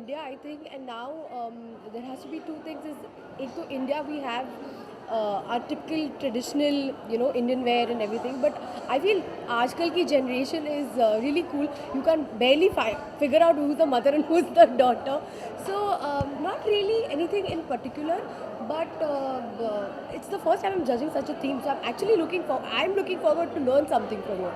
India, I think, and now there has to be two things. Is to India we have our typical traditional, Indian wear and everything. But I feel आजकल की generation is really cool. You can barely figure out who's the mother and who's the daughter. So not really anything in particular, but it's the first time I'm judging such a theme. So I'm looking forward to learn something from you.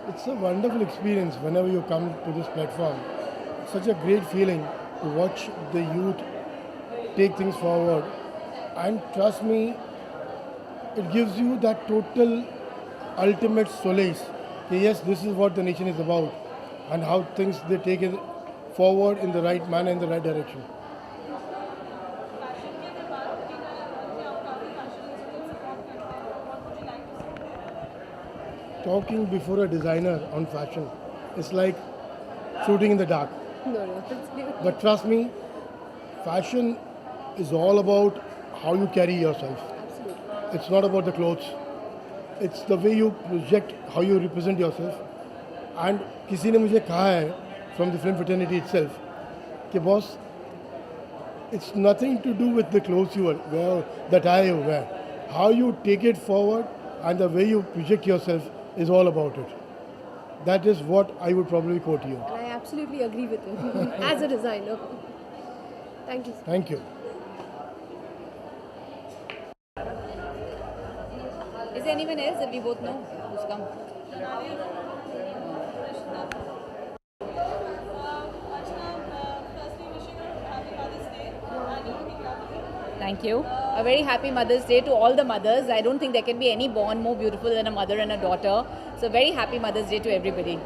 It's a wonderful experience whenever you come to this platform. Such a great feeling to watch the youth take things forward. And trust me, it gives you that total ultimate solace. That yes, this is what the nation is about and how things they take it forward in the right manner, in the right direction. Talking before a designer on fashion is like shooting in the dark. No, it's new. But trust me, fashion is all about how you carry yourself. Absolutely. It's not about the clothes. It's the way you project, how you represent yourself. And किसी ने मुझे कहा है from the film fraternity itself कि boss, it's nothing to do with the clothes you wear, the attire you wear. How you take it forward and the way you project yourself is all about it. That is what I would probably quote you. And I absolutely agree with you as a designer. Thank you. Thank you. Is there anyone else that we both know who's come? Thank you. A very happy Mother's Day to all the mothers. I don't think there can be any bond more beautiful than a mother and a daughter. So very happy Mother's Day to everybody.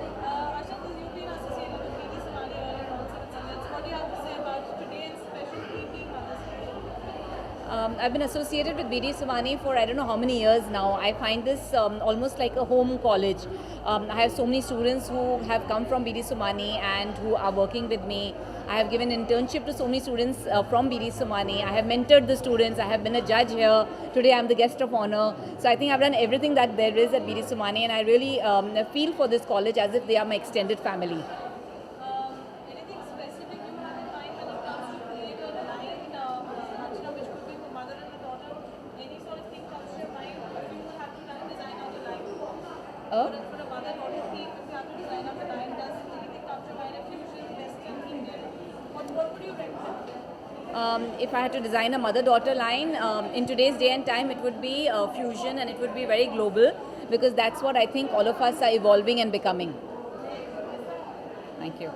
I've been associated with BD Somani for I don't know how many years now. I find this almost like a home college. I have so many students who have come from BD Somani and who are working with me. I have given internship to so many students from BD Somani. I have mentored the students. I have been a judge here. Today I'm the guest of honor. So I think I've done everything that there is at BD Somani, and I really feel for this college as if they are my extended family. If I had to design a mother-daughter line, in today's day and time, it would be fusion, and it would be very global, because that's what I think all of us are evolving and becoming. Thank you.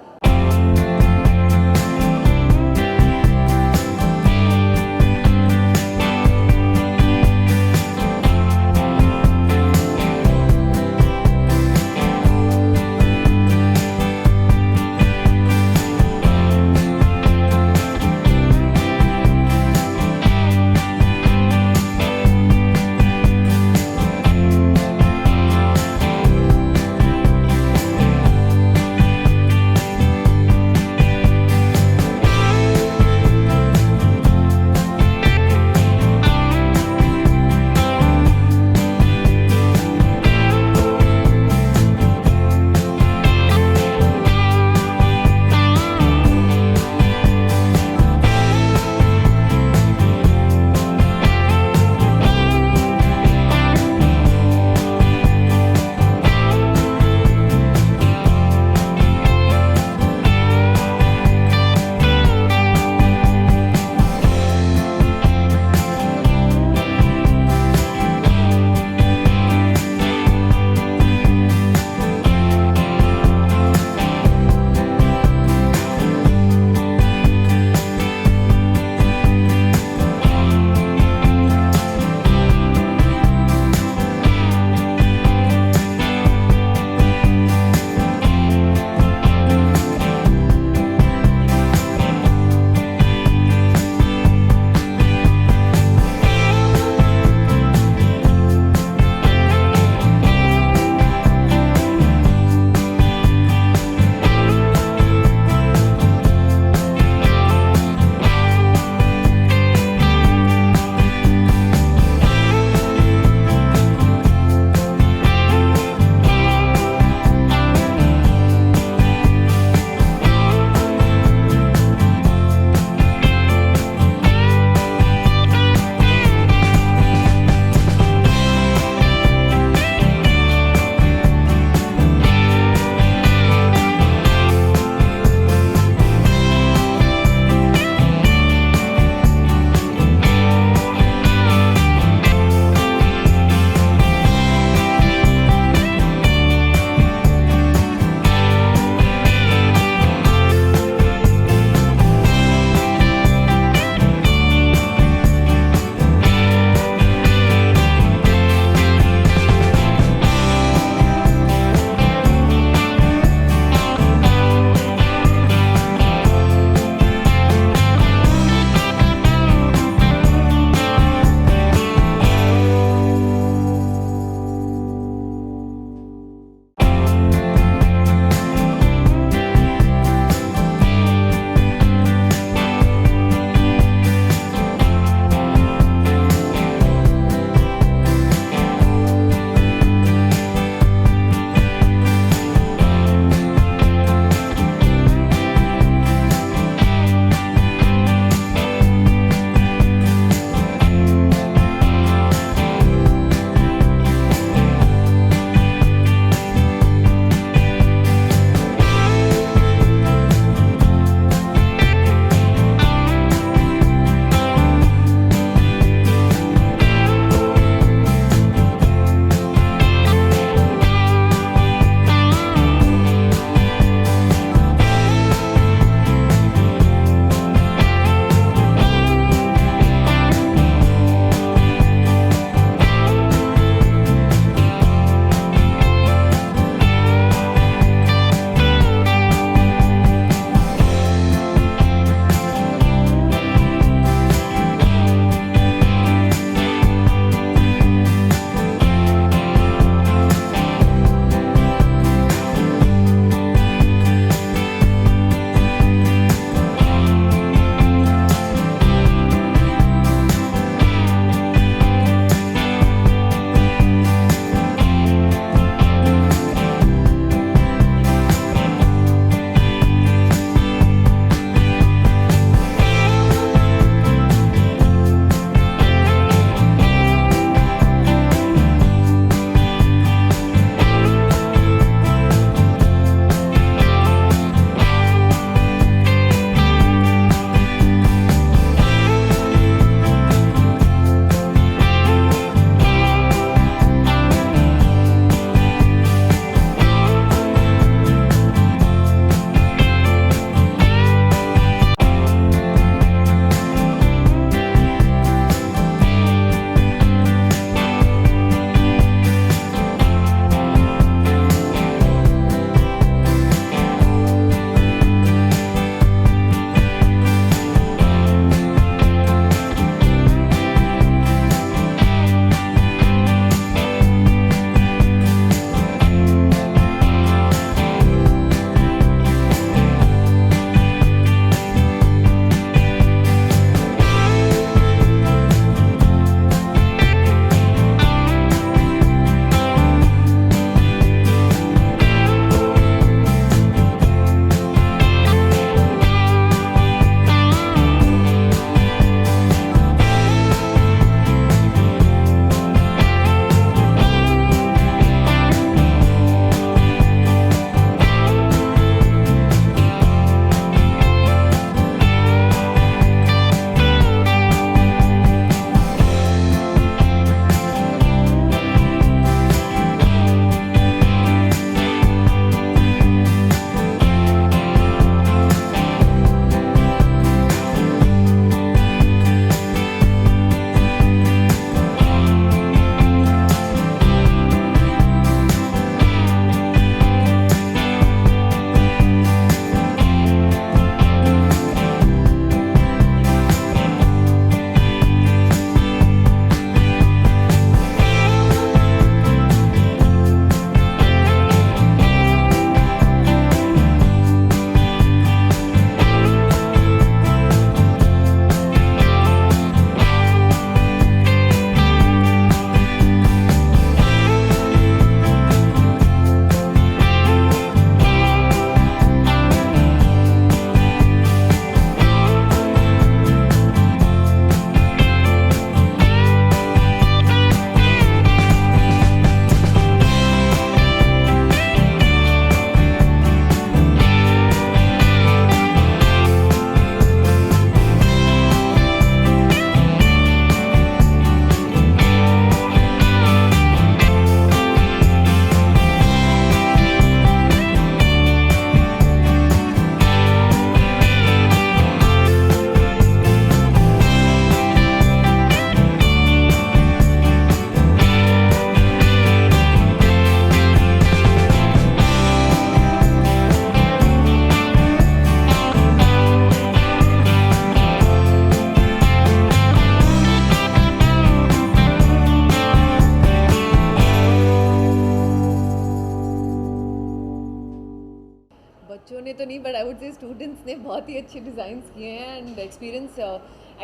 बच्चों ने तो नहीं, but I would say students ने बहुत ही अच्छे designs किए हैं and experience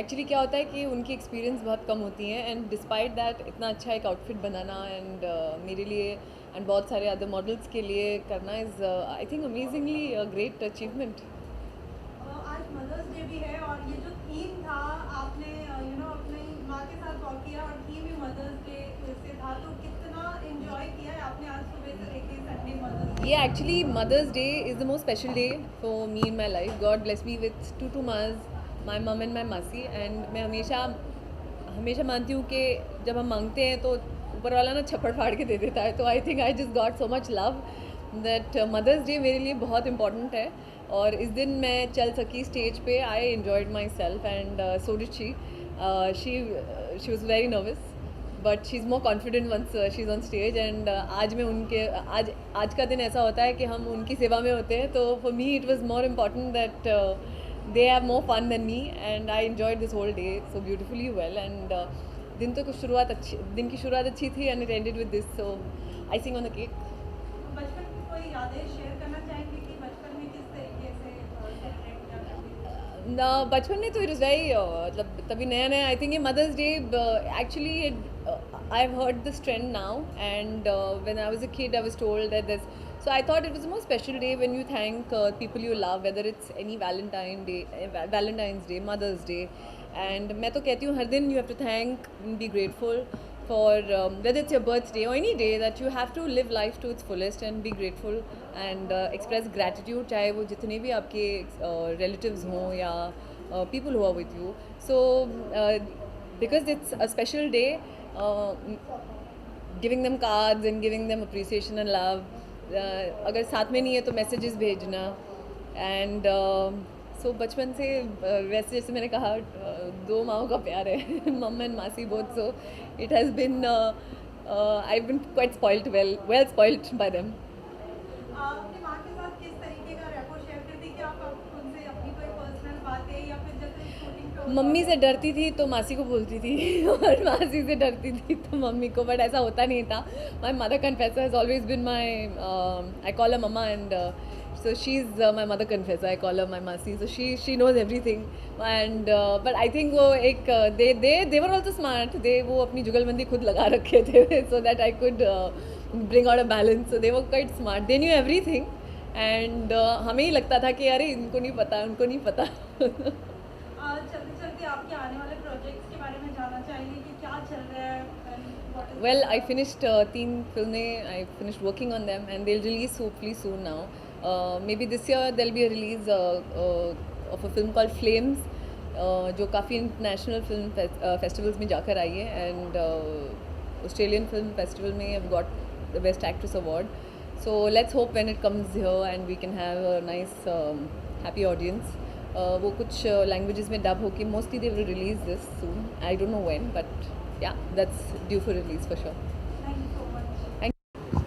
actually क्या होता है कि उनकी एक्सपीरियंस बहुत कम होती हैं एंड डिस्पाइट दैट इतना अच्छा एक आउटफिट बनाना एंड मेरे लिए एंड बहुत सारे अदर मॉडल्स के लिए करना is I think amazingly great achievement. आज मदर्स डे भी है और ये जो थीम था आपने अपनी माँ के साथ वॉक किया और थीम भी मदर्स डे से था, तो कितना एंजॉय किया है आपने आज सुबह से लेके Sunday mother's day? Yeah, actually, Mother's Day is the most special day for me in my life. God bless me with two mothers, my mom and my masi. And मैं हमेशा मानती हूँ कि जब हम मांगते हैं तो ऊपर वाला ना छप्पड़ फाड़ के दे देता है। तो I think I just got so much love that mother's day मेरे लिए बहुत इम्पॉर्टेंट है और इस दिन मैं चल सकी स्टेज पे। I enjoyed myself and so did she was very nervous but she is more confident once she is on stage and आज मैं उनके आज का दिन ऐसा होता है कि हम उनकी सेवा में होते हैं। तो for me it was more important that they have more fun than me and I enjoyed this whole day so beautifully well and दिन की शुरुआत अच्छी थी and it ended with this so icing on the cake. बचपन की कोई यादें share करना चाहेंगे कि बचपन में किस तरीके से सेलिब्रेट किया करते थे? ना बचपन में तो इट इज़ वेरी मतलब तभी नया नया आई थिंक ये mother's day actually I have heard this trend now and when I was a kid I was told that this so I thought it was a more special day when you thank people you love whether it's any Valentine's day mother's day and मैं तो कहती हूँ हर दिन you have to thank be grateful for whether it's your birthday or any day that you have to live life to its fullest and be grateful and express gratitude चाहे वो जितने भी आपके relatives हों या people who are with you so because it's a special day giving them cards and giving them appreciation and love अगर साथ में नहीं है तो messages भेजना and सो बचपन से वैसे जैसे मैंने कहा दो माओं का प्यार है मम एंड मासी both so it has been I bin quite spoiled well spoiled bye them. अपनी माँ के साथ किस तरीके का रेपो शेयर करती कि आप उनसे अपनी कोई पर्सनल बातें या फिर जब शूटिंग पे मम्मी से डरती थी तो मासी को बोलती थी और मासी से डरती थी तो मम्मी को बट ऐसा होता नहीं था। My mother confessor has always been my I call a mama and so she's my mother confessor. I call her my masi. So she knows everything. And but I think वो एक they were also smart. वो अपनी जुगलबंदी खुद लगा रखे थे so that I could bring out a balance. So they were quite smart. They knew everything. And हमें ही लगता था कि अरे इनको नहीं पता चलते चलते आपके आने वाले प्रोजेक्ट्स के बारे में जानना चाहेंगे कि क्या चल रहा है? Well, I finished 3 films. I finished working on them and they'll release hopefully soon now. Maybe this year there'll be a release of a film called Flames, जो काफ़ी इंटरनेशनल फिल्म फेस्टिवल्स में जाकर आई है एंड ऑस्ट्रेलियन फिल्म फेस्टिवल में I've got the Best Actress award. So let's hope when it comes here and we can have a nice happy audience. वो कुछ languages में dub होके mostly they will release this soon. I don't know when, but yeah, that's due for release for sure.